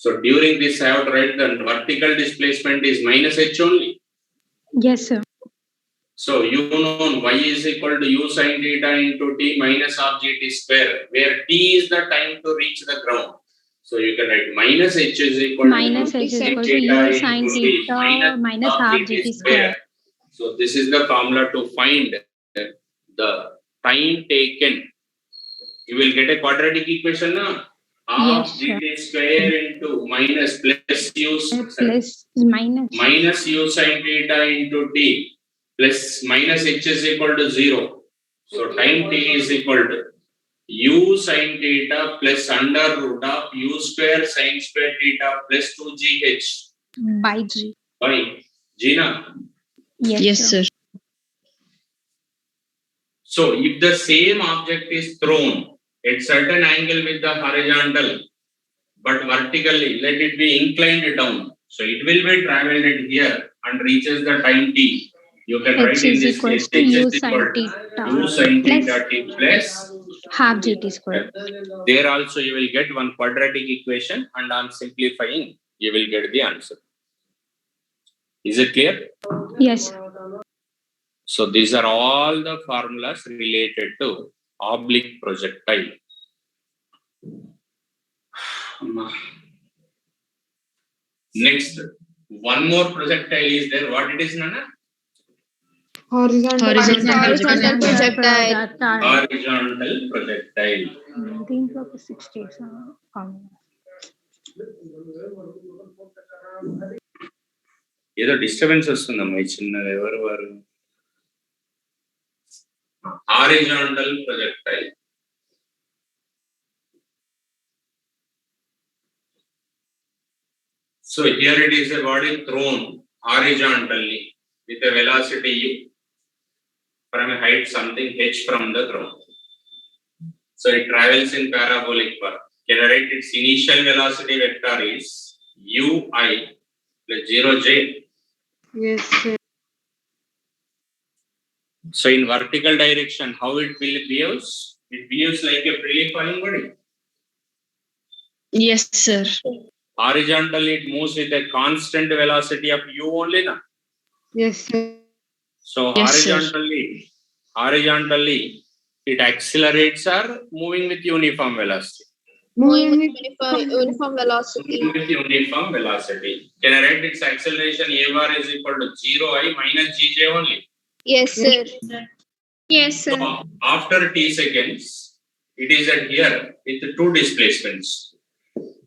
[SPEAKER 1] So during this I have to write the vertical displacement is minus h only.
[SPEAKER 3] Yes, sir.
[SPEAKER 1] So you know y is equal to u sin theta into t minus of gt square, where t is the time to reach the ground. So you can write minus h is equal
[SPEAKER 3] Minus
[SPEAKER 1] to
[SPEAKER 3] h is
[SPEAKER 1] sin
[SPEAKER 3] equal to
[SPEAKER 1] theta
[SPEAKER 3] u
[SPEAKER 1] into
[SPEAKER 3] sin
[SPEAKER 1] t
[SPEAKER 3] theta minus half
[SPEAKER 1] gt
[SPEAKER 3] gt square.
[SPEAKER 1] So this is the formula to find the time taken. You will get a quadratic equation now. Half
[SPEAKER 3] Yes, sir.
[SPEAKER 1] gt square into minus plus u
[SPEAKER 3] Plus
[SPEAKER 1] minus u sin theta into t plus minus h is equal to 0. So time t is equal to u sin theta plus under root of u square sin square theta plus 2gh
[SPEAKER 3] by g.
[SPEAKER 1] by Gina.
[SPEAKER 3] Yes, sir.
[SPEAKER 1] So if the same object is thrown at certain angle with the horizontal but vertically, let it be inclined down. So it will be traveled at here and reaches the time t. You can write
[SPEAKER 3] H
[SPEAKER 1] in
[SPEAKER 3] is
[SPEAKER 1] this
[SPEAKER 3] equals
[SPEAKER 1] case
[SPEAKER 3] to
[SPEAKER 1] h
[SPEAKER 3] u
[SPEAKER 1] is
[SPEAKER 3] sin
[SPEAKER 1] equal to
[SPEAKER 3] theta
[SPEAKER 1] u sin
[SPEAKER 3] plus
[SPEAKER 1] theta t plus
[SPEAKER 3] half gt square.
[SPEAKER 1] there also you will get one quadratic equation and on simplifying you will get the answer. Is it clear?
[SPEAKER 3] Yes.
[SPEAKER 1] So these are all the formulas related to oblique projectile. Next, one more projectile is there. What it is, Nana?
[SPEAKER 2] Horizontal projectile.
[SPEAKER 1] Horizontal projectile.
[SPEAKER 3] దీంట్లో ఒక 6 states common.
[SPEAKER 1] ఏదో disturbance వస్తుందమ్మా ఈ చిన్నది ఎవరు వారు horizontal projectile. So here it is a body thrown horizontally with a velocity u from a height something h from the ground. So it travels in parabolic path. Can I write its initial velocity vector is ui plus 0j.
[SPEAKER 2] Yes, sir.
[SPEAKER 1] So in vertical direction, how it will behaves? It behaves like a freely falling body.
[SPEAKER 4] Yes, sir.
[SPEAKER 1] Horizontally, it moves with a constant velocity of u only, na?
[SPEAKER 2] Yes, sir.
[SPEAKER 1] So
[SPEAKER 4] Yes, sir.
[SPEAKER 1] horizontally, it accelerates or moving with uniform velocity.
[SPEAKER 2] Moving with
[SPEAKER 4] Uniform velocity.
[SPEAKER 1] Moving with uniform velocity. Can I write its acceleration a bar is equal to 0i minus gj only?
[SPEAKER 4] Yes, sir.
[SPEAKER 2] yes,
[SPEAKER 1] So
[SPEAKER 2] sir.
[SPEAKER 1] after t seconds, it is at here with two displacements.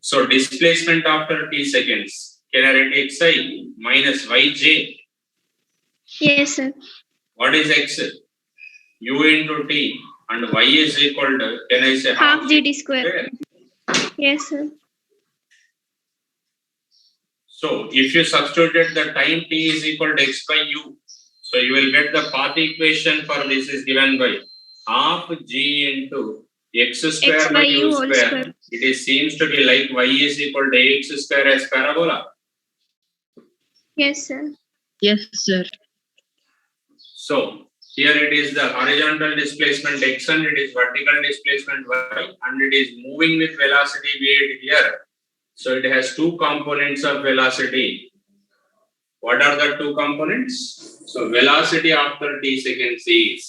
[SPEAKER 1] So displacement after t seconds, can I write xi minus yj?
[SPEAKER 2] Yes, sir.
[SPEAKER 1] What is x? U into t and y is equal to, can I say
[SPEAKER 2] Half gt square. Yes, sir.
[SPEAKER 1] So if you substituted the time t is equal to x by u, so you will get the path equation for this is given by half g into x square
[SPEAKER 2] X
[SPEAKER 1] by
[SPEAKER 2] by
[SPEAKER 1] u
[SPEAKER 2] u whole
[SPEAKER 1] square.
[SPEAKER 2] square.
[SPEAKER 1] It is seems to be like y is equal to ax square as parabola.
[SPEAKER 2] Yes, sir.
[SPEAKER 4] Yes, sir.
[SPEAKER 1] So here it is the horizontal displacement x and it is vertical displacement y and it is moving with velocity v here. So it has two components of velocity. What are the two components? So velocity after t seconds is,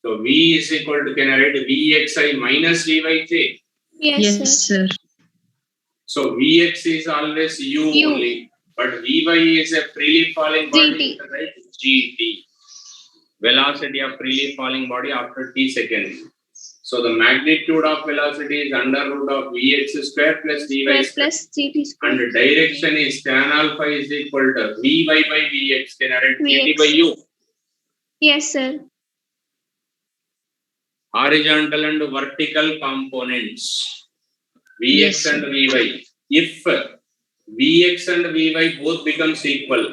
[SPEAKER 1] so v is equal to, can I write vxi minus vyj?
[SPEAKER 2] Yes,
[SPEAKER 4] Yes,
[SPEAKER 2] sir.
[SPEAKER 4] sir.
[SPEAKER 1] So vx is always u
[SPEAKER 2] U.
[SPEAKER 1] only, but vy is a freely falling body,
[SPEAKER 2] GT.
[SPEAKER 1] right? gt. Velocity of freely falling body after t seconds. So the magnitude of velocity is under root of vx square plus vy
[SPEAKER 2] Square
[SPEAKER 1] square.
[SPEAKER 2] plus gt square.
[SPEAKER 1] And direction is tan alpha is equal to vy by vx. Can I write gt
[SPEAKER 2] Vx.
[SPEAKER 1] by u?
[SPEAKER 2] Yes, sir.
[SPEAKER 1] Horizontal and vertical components. Vx
[SPEAKER 4] Yes, sir.
[SPEAKER 1] and vy. If vx and vy both becomes equal,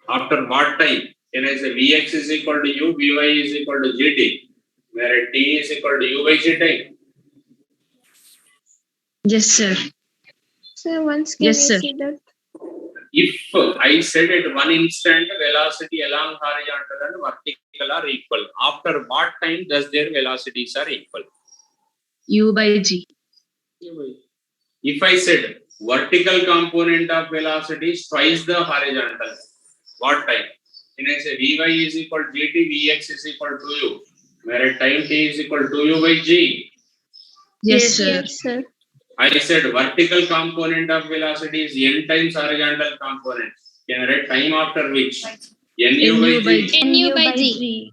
[SPEAKER 1] after what time? Can I say vx is equal to u, vy is equal to gt, where t is equal to u by g time?
[SPEAKER 4] Yes, sir.
[SPEAKER 2] Sir, once can
[SPEAKER 4] Yes,
[SPEAKER 2] you
[SPEAKER 4] sir.
[SPEAKER 2] see that?
[SPEAKER 1] If I said at one instant velocity along horizontal and vertical are equal, after what time does their velocities are equal?
[SPEAKER 4] U by G.
[SPEAKER 1] If I said vertical component of velocity is twice the horizontal, what time? Can I say Vy is equal to gt, Vx is equal to u, where at time t is equal to u by g.
[SPEAKER 4] Yes, sir.
[SPEAKER 2] Yes, sir.
[SPEAKER 1] I said vertical component of velocity is n times horizontal component. Can I write time after which? Nu
[SPEAKER 4] Nu
[SPEAKER 1] by
[SPEAKER 4] by
[SPEAKER 1] g.
[SPEAKER 4] G.
[SPEAKER 3] Nu by G.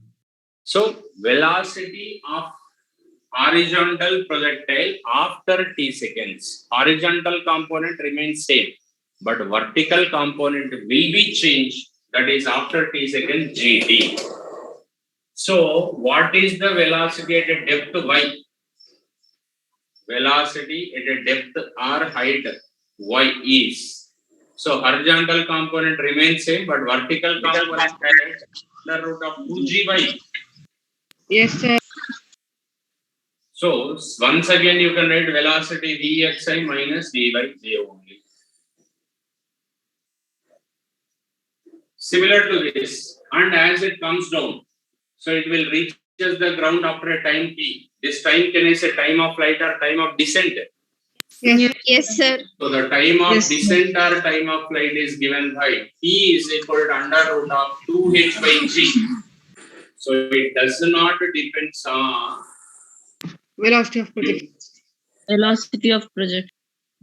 [SPEAKER 1] So velocity of horizontal projectile after t seconds. Horizontal component remains same, but vertical component will be changed. That is after t seconds gt. So what is the velocity at a depth y? Velocity at a depth or height y is. So horizontal component remains same, but vertical component is the root of 2gy.
[SPEAKER 4] Yes, sir.
[SPEAKER 1] So once again you can write velocity vxi minus v by j only. Similar to this, and as it comes down, so it will reach the ground after a time t. This time can I say time of flight or time of descent?
[SPEAKER 4] Yes, sir.
[SPEAKER 1] So the time of
[SPEAKER 4] Yes, sir.
[SPEAKER 1] descent or time of flight is given by t is equal to under root of 2h by g. So it does not depend on
[SPEAKER 4] Velocity of projection. Velocity of projection.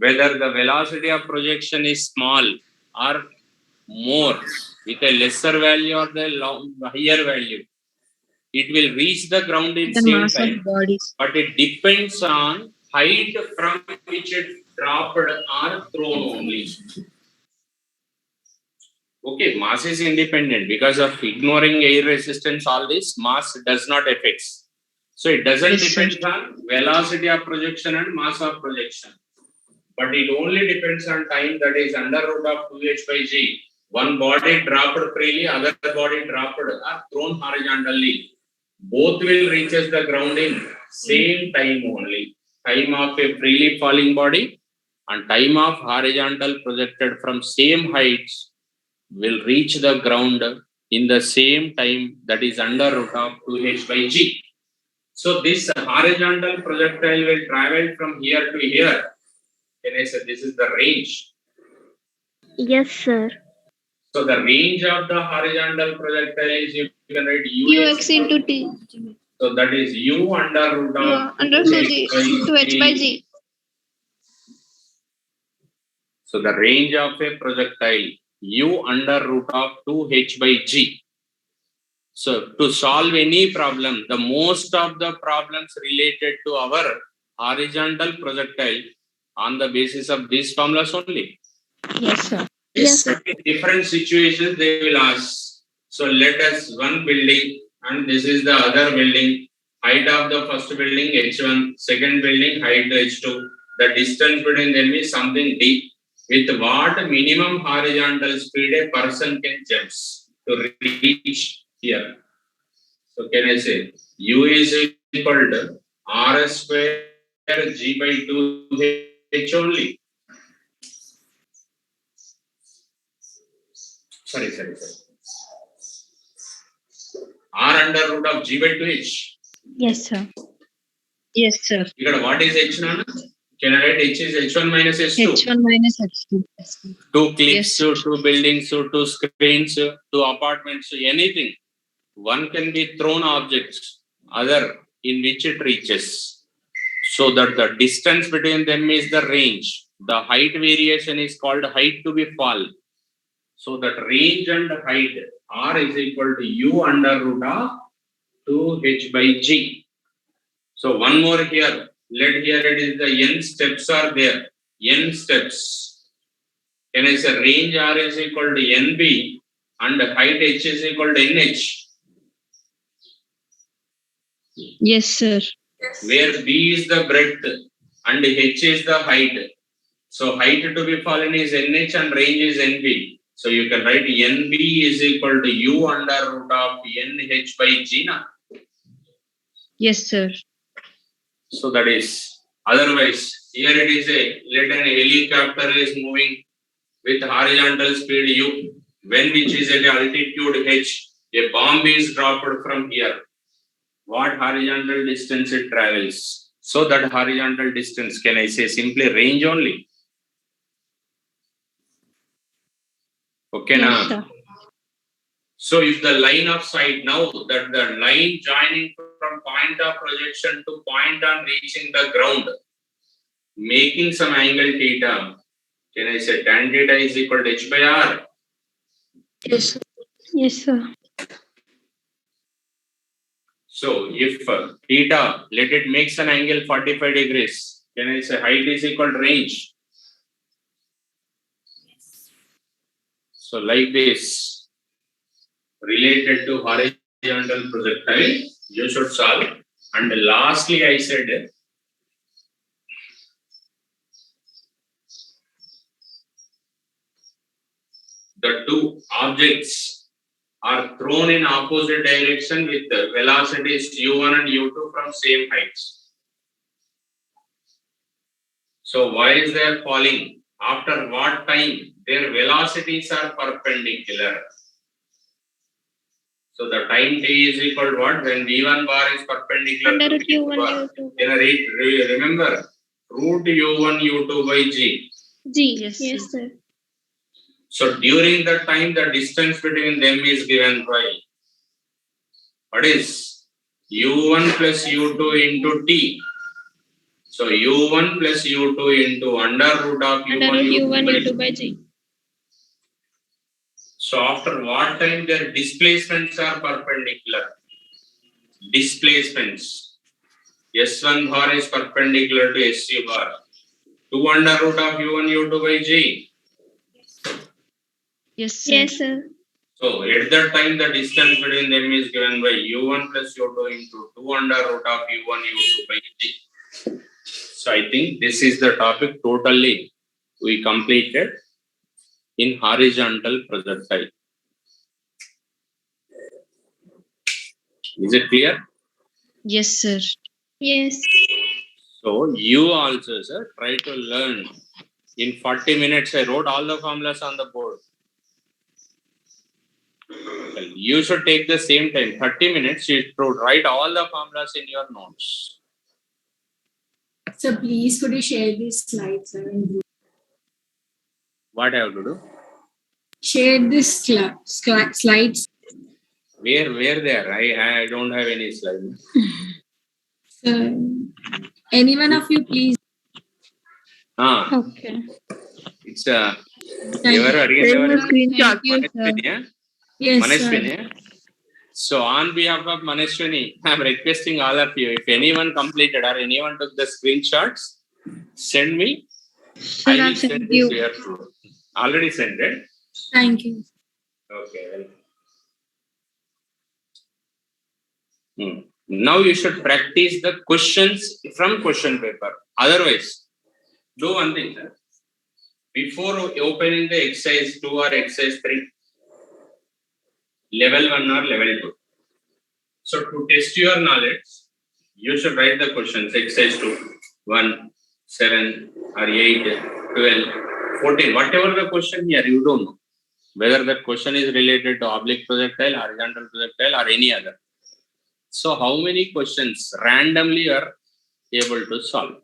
[SPEAKER 1] whether the velocity of projection is small or more with a lesser value or the higher value. It will reach the ground in
[SPEAKER 4] The
[SPEAKER 1] same
[SPEAKER 4] mass
[SPEAKER 1] time,
[SPEAKER 4] of bodies.
[SPEAKER 1] but it depends on height from which it dropped or thrown only. Okay, mass is independent because of ignoring air resistance. All this mass does not affect. So it doesn't
[SPEAKER 4] Yes, sir.
[SPEAKER 1] depend on velocity of projection and mass of projection, but it only depends on time. That is under root of 2h by g. One body dropped freely, other body dropped or thrown horizontally. Both will reaches the ground in same time only. Time of a freely falling body and time of horizontal projected from same heights will reach the ground in the same time, that is under root of 2h by g. So this horizontal projectile will travel from here to here. Can I say this is the range?
[SPEAKER 2] Yes, sir.
[SPEAKER 1] So the range of the horizontal projectile is, you can write
[SPEAKER 2] Ux into t.
[SPEAKER 1] So that is u under root of
[SPEAKER 2] Under 2h by g.
[SPEAKER 1] So the range of a projectile u under root of 2h by g. So to solve any problem, the most of the problems related to our horizontal projectile on the basis of these formulas only.
[SPEAKER 3] Yes, sir.
[SPEAKER 2] Yes, sir.
[SPEAKER 1] In different situations they will ask. So let us one building and this is the other building. Height of the first building h1, second building height h2. The distance between them is something d. With what minimum horizontal speed a person can jump to reach here. So can I say u is equal to r square g by 2h only. Sorry. R under root of g by 2h.
[SPEAKER 3] Yes, sir.
[SPEAKER 4] Yes, sir.
[SPEAKER 1] Here what is h now? Can I write h is h1 minus h2?
[SPEAKER 4] H1 minus H2.
[SPEAKER 1] Two clips,
[SPEAKER 4] Yes.
[SPEAKER 1] two buildings, two screens, two apartments, anything. One can be thrown objects, other in which it reaches. So that the distance between them is the range. The height variation is called height to be fall. So that range and height r is equal to u under root of 2h by g. So one more here. Let here it is the n steps are there. N steps. Can I say range r is equal to nb and height h is equal to nh,
[SPEAKER 4] Yes, sir.
[SPEAKER 1] where b is the breadth and h is the height. So height to be fallen is nh and range is nb. So you can write nb is equal to u under root of nh by g. Na?
[SPEAKER 4] Yes, sir.
[SPEAKER 1] So that is, otherwise Here it is let an helicopter is moving with horizontal speed u, when which is at altitude h, a bomb is dropped from here. What horizontal distance it travels? So that horizontal distance, can I say simply range only? Okay,
[SPEAKER 3] Yes,
[SPEAKER 1] now.
[SPEAKER 3] sir.
[SPEAKER 1] So if the line of sight, now that the line joining from point of projection to point on reaching the ground, making some angle theta, can I say tan theta is equal to h by r?
[SPEAKER 4] Yes, sir.
[SPEAKER 3] Yes, sir.
[SPEAKER 1] So if theta, let it makes an angle 45 degrees, can I say height is equal to range? So like this, related to horizontal projectile, you should solve. And lastly, I said the two objects are thrown in opposite direction with the velocities u1 and u2 from same heights. So why is they falling? After what time their velocities are perpendicular? So the time t is equal to what? When v1 bar is perpendicular
[SPEAKER 2] Under
[SPEAKER 1] to
[SPEAKER 2] root
[SPEAKER 1] v2
[SPEAKER 2] U1,
[SPEAKER 1] bar.
[SPEAKER 2] U2.
[SPEAKER 1] Can I remember? Root u1 u2 by g.
[SPEAKER 2] G.
[SPEAKER 4] Yes,
[SPEAKER 2] Yes, sir.
[SPEAKER 1] So during that time, the distance between them is given by what is u1 plus u2 into t. So u1 plus u2 into under root of
[SPEAKER 2] Under
[SPEAKER 1] u1
[SPEAKER 2] root U1,
[SPEAKER 1] u2 by
[SPEAKER 2] U2 by G.
[SPEAKER 1] So after what time their displacements are perpendicular? Displacements. S1 bar is perpendicular to SU bar. 2 under root of u1 u2 by g.
[SPEAKER 4] Yes, sir.
[SPEAKER 2] Yes, sir.
[SPEAKER 1] So at that time the distance between them is given by u1 plus u2 into 2 under root of u1 u2 by g. So I think this is the topic totally we completed in horizontal projectile. Is it clear?
[SPEAKER 4] Yes, sir.
[SPEAKER 2] Yes.
[SPEAKER 1] So you also, sir, try to learn. In 40 minutes, I wrote all the formulas on the board. Well, you should take the same time, 30 minutes, you should write all the formulas in your notes.
[SPEAKER 5] So please could you share these slides in group?
[SPEAKER 1] What I have to do?
[SPEAKER 5] Share this slides.
[SPEAKER 1] Where there? I don't have any slide.
[SPEAKER 5] Any one of you please.
[SPEAKER 3] Okay.
[SPEAKER 1] It's
[SPEAKER 5] Thank
[SPEAKER 4] Screenshot. Yes, sir.
[SPEAKER 1] Manashwini,
[SPEAKER 5] Yes,
[SPEAKER 1] Manashwini. So on behalf of Manashwini, I'm requesting all of you, if anyone completed or anyone took the screenshots, send me.
[SPEAKER 3] Sir,
[SPEAKER 1] I will
[SPEAKER 3] I've
[SPEAKER 1] send
[SPEAKER 3] sent
[SPEAKER 1] this
[SPEAKER 3] you.
[SPEAKER 1] here too. Already sent it.
[SPEAKER 5] Thank you.
[SPEAKER 1] Okay. Now you should practice the questions from question paper. Otherwise, do one thing, sir. Before opening the exercise 2 or exercise 3, level 1 or level 2. So to test your knowledge, you should write the questions exercise 2, 1, 7 or 8, 12, 14. Whatever the question here, you don't know. Whether that question is related to oblique projectile, horizontal projectile or any other. So how many questions randomly you are able to solve?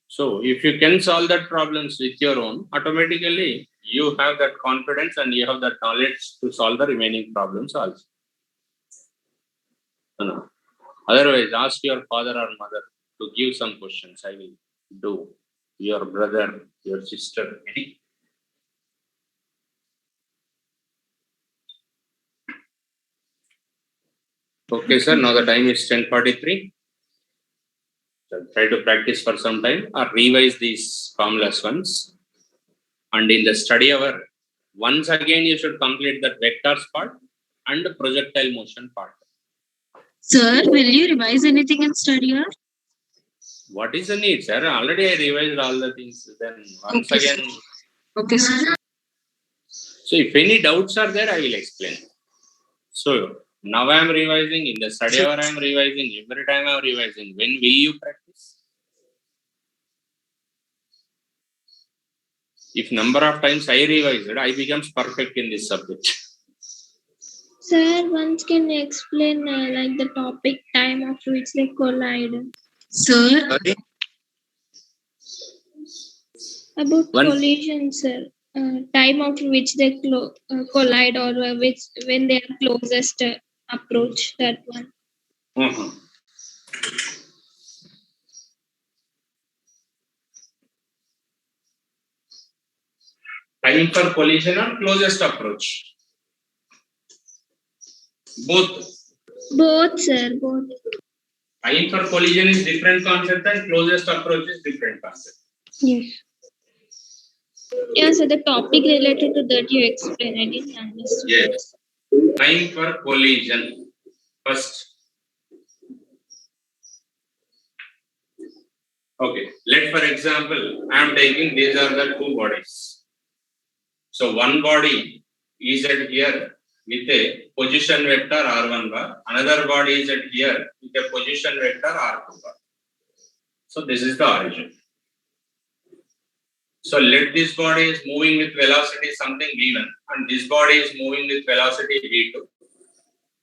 [SPEAKER 1] So if you can solve that problems with your own, automatically you have that confidence and you have that knowledge to solve the remaining problems also. No. Otherwise, ask your father or mother to give some questions. I will do. Your brother, your sister, any. Okay, sir. Now the time is 10:43. So try to practice for some time or revise these formulas once. And in the study hour, once again you should complete the vectors part and the projectile motion part.
[SPEAKER 4] Sir, will you revise anything in study hour?
[SPEAKER 1] What is the need, sir? Already I revised all the things. Then once
[SPEAKER 4] Okay,
[SPEAKER 1] again.
[SPEAKER 5] Okay, sir.
[SPEAKER 1] So if any doubts are there, I will explain. So now I am revising. In the study hour, I am revising. Every time I am revising. When will you practice? If number of times I revise it, I becomes perfect in this subject.
[SPEAKER 2] Sir, once can you explain like the topic time of which they collide?
[SPEAKER 4] Sir,
[SPEAKER 1] Sorry?
[SPEAKER 2] About
[SPEAKER 1] Once-
[SPEAKER 2] collision, sir. Time of which they collide or which when they are closest approach, that one.
[SPEAKER 1] Uh-huh. Time for collision or closest approach? Both.
[SPEAKER 2] Both, sir, both.
[SPEAKER 1] Time for collision is different concept and closest approach is different concept.
[SPEAKER 3] Yes.
[SPEAKER 2] Yeah, so the topic related to that you explain. I didn't understand.
[SPEAKER 1] Yes. Time for collision. First. Okay. Let for example, I am taking these are the two bodies. So one body is at here with a position vector R1 bar. Another body is at here with a position vector R2 bar. So this is the origin. So let this body is moving with velocity something v1 and this body is moving with velocity v2.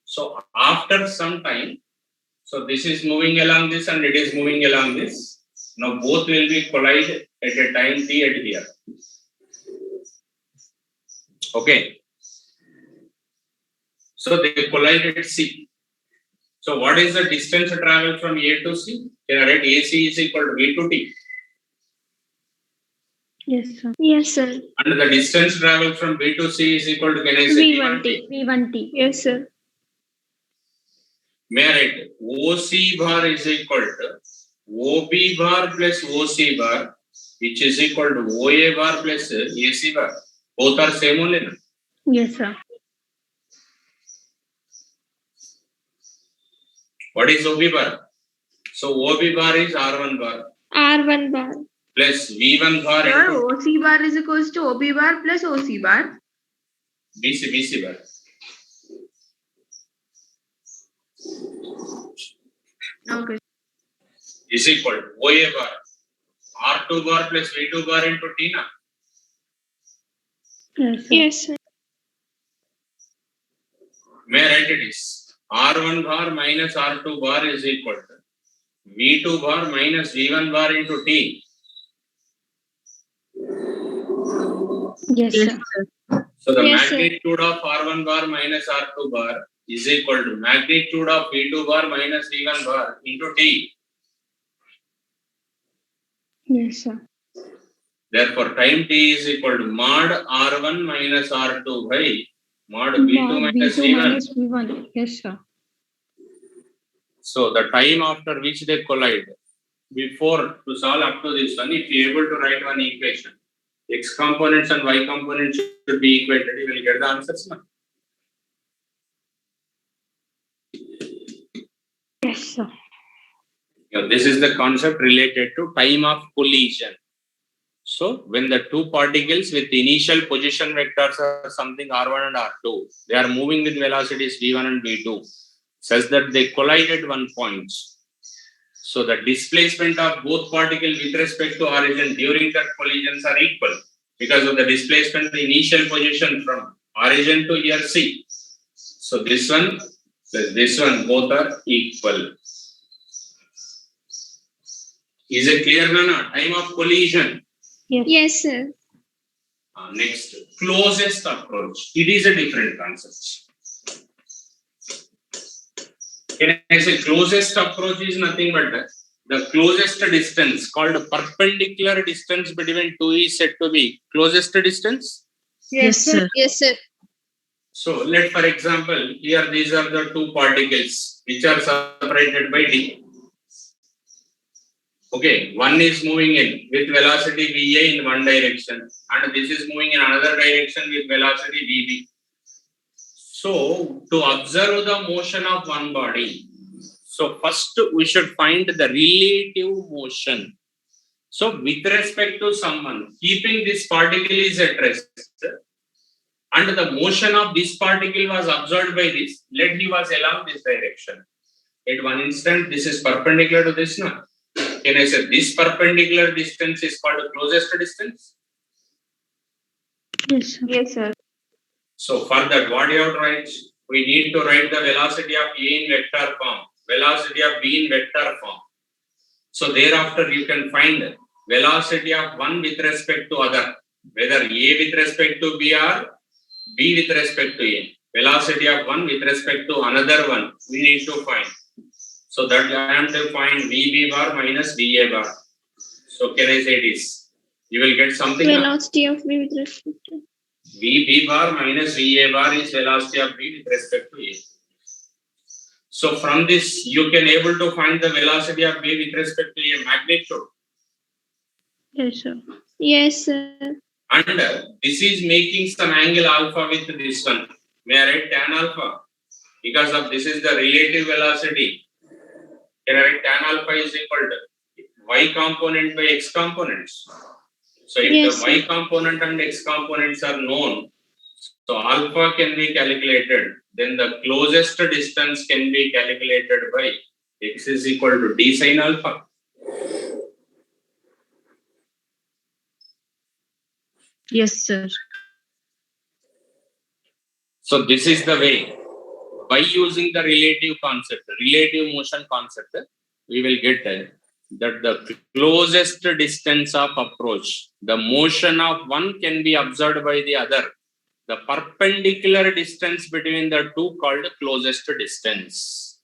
[SPEAKER 1] So after some time, so this is moving along this and it is moving along this. Now both will be collide at a time t at here. Okay. So they collide at C. So what is the distance traveled from A to C? Can I write AC is equal to V to T.
[SPEAKER 3] Yes, sir.
[SPEAKER 2] Yes, sir.
[SPEAKER 1] And the distance traveled from B to C is equal to, can I say
[SPEAKER 2] V1T.
[SPEAKER 3] V1T.
[SPEAKER 2] Yes, sir.
[SPEAKER 1] May I write OC bar is equal to OB bar plus OC bar, which is equal to OA bar plus AC bar. Both are same only. No?
[SPEAKER 3] Yes, sir.
[SPEAKER 1] What is OB bar? So OB bar is R1 bar
[SPEAKER 2] R1 bar.
[SPEAKER 1] plus V1 bar
[SPEAKER 6] Sir,
[SPEAKER 1] into
[SPEAKER 6] OC bar is equals to OB bar plus OC bar.
[SPEAKER 1] BC bar.
[SPEAKER 6] Okay.
[SPEAKER 1] Is equal to OA bar. R2 bar plus V2 bar into T na.
[SPEAKER 3] Yes, sir.
[SPEAKER 2] Yes, sir.
[SPEAKER 1] May I write it is R1 bar minus R2 bar is equal to V2 bar minus V1 bar into T.
[SPEAKER 3] Yes,
[SPEAKER 4] yes,
[SPEAKER 3] sir.
[SPEAKER 4] sir.
[SPEAKER 1] So the
[SPEAKER 2] Yes, sir.
[SPEAKER 1] magnitude of R1 bar minus R2 bar is equal to magnitude of V2 bar minus V1 bar into T.
[SPEAKER 3] Yes, sir.
[SPEAKER 1] Therefore, time T is equal to mod R1 minus R2 by mod V2
[SPEAKER 3] Mod
[SPEAKER 1] minus
[SPEAKER 3] V2
[SPEAKER 1] V1.
[SPEAKER 3] minus V1. Yes, sir.
[SPEAKER 1] So the time after which they collide, before to solve up to this one, if you are able to write one equation, x components and y components should be equated, you will get the answers. No?
[SPEAKER 3] Yes, sir.
[SPEAKER 1] Now, this is the concept related to time of collision. So when the two particles with initial position vectors are something R1 and R2, they are moving with velocities V1 and V2, such that they collide at one point. So the displacement of both particles with respect to origin during that collisions are equal because of the displacement the initial position from origin to here C. So this one plus this one both are equal. Is it clear, Nana? Time of collision.
[SPEAKER 3] Yes.
[SPEAKER 2] Yes, sir.
[SPEAKER 1] Next, closest approach. It is a different concept. Can I say closest approach is nothing but the closest distance called perpendicular distance between two is said to be closest distance.
[SPEAKER 4] Yes, sir.
[SPEAKER 2] Yes, sir.
[SPEAKER 1] So let for example, here these are the two particles which are separated by d. Okay, one is moving in with velocity VA in one direction and this is moving in another direction with velocity VB. So to observe the motion of one body, so first we should find the relative motion. So with respect to someone, keeping this particle is at rest and the motion of this particle was observed by this, let he was along this direction. At one instant, this is perpendicular to this now. Can I say this perpendicular distance is called the closest distance?
[SPEAKER 3] Yes, sir.
[SPEAKER 6] Yes, sir.
[SPEAKER 1] So for that, what you have to write? We need to write the velocity of A in vector form, velocity of B in vector form. So thereafter you can find velocity of one with respect to other, whether A with respect to B or B with respect to A. Velocity of one with respect to another one, we need to find. So that I am to find VB bar minus VA bar. So can I say this? You will get something.
[SPEAKER 2] Velocity of V with respect to.
[SPEAKER 1] VB bar minus VA bar is velocity of B with respect to A. So from this, you can able to find the velocity of B with respect to a magnitude.
[SPEAKER 3] Yes, sir.
[SPEAKER 2] Yes, sir.
[SPEAKER 1] And this is making some angle alpha with this one. May I write tan alpha? Because of this is the relative velocity. Can I write tan alpha is equal to y component by x components? So if
[SPEAKER 2] Yes,
[SPEAKER 1] the y
[SPEAKER 2] sir.
[SPEAKER 1] component and x components are known, so alpha can be calculated. Then the closest distance can be calculated by x is equal to d sin alpha.
[SPEAKER 4] Yes, sir.
[SPEAKER 1] So this is the way. By using the relative concept, relative motion concept, we will get that the closest distance of approach, the motion of one can be observed by the other. The perpendicular distance between the two called closest distance.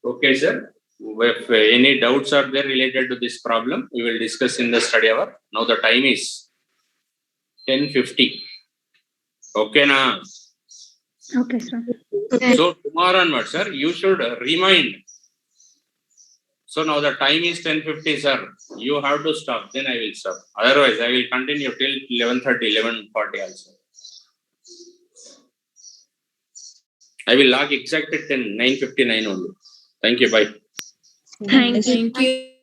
[SPEAKER 1] Okay, sir. If any doubts are there related to this problem, we will discuss in the study hour. Now the time is 10:50. Okay, na?
[SPEAKER 3] Okay, sir.
[SPEAKER 1] So tomorrow onwards, sir, you should remind. So now the time is 10:50, sir. You have to stop. Then I will stop. Otherwise, I will continue till 11:30, 11:40 also. I will log exact at 9:59 only. Thank you. Bye.
[SPEAKER 2] Thank you.
[SPEAKER 4] Thank you.